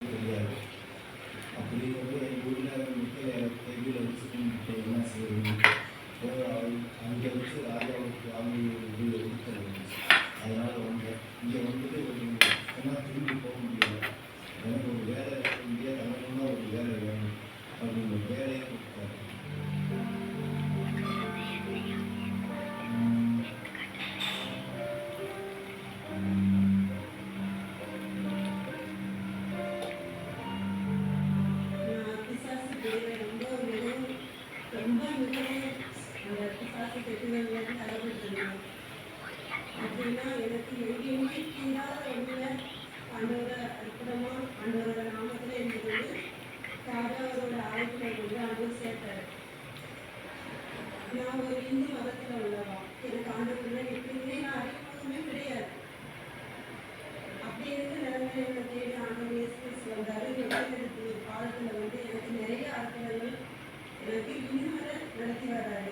தெரியாது. அப்படி வந்து எங்கள் ஊரில் முக்கிய கோயிலில் வச்சு கும்பிட்டு என்ன செய்யறது அங்கே வச்சு ராஜாவுக்கு வாங்கி இது இருந்துச்சு. அதனால் வந்து இங்கே வந்துட்டு என்ன திரும்பி போக முடியல. எனக்கு ஒரு வேலை இங்கே தங்கணும்னா ஒரு வேலை வேணும் அப்படின்னு ஒரு வேலையை கொடுத்தாரு. அப்படின்னா எனக்கு எங்கேயுமே தீராத வழியில ஆண்டவரை அற்புதமா ஆண்டவரோட நாமத்துல எனக்கு வந்து ராஜாவரோட ஆய்வுகளை வந்து ஆண்டவர் சேர்த்தாரு. நான் ஒரு இந்து மதத்துல உள்ளவா, எனக்கு ஆண்டவர்ல எப்பயுமே நான் அறிமுகமே கிடையாது. அப்படி இருக்க நிலைமையில என்னை தேடி ஆண்டவர் இயேசு வந்தாரு. ஒரு காலத்துல வந்து எனக்கு நிறைய அற்புதங்கள் எனக்கு இன்னும் நடத்தி வர்றாரு.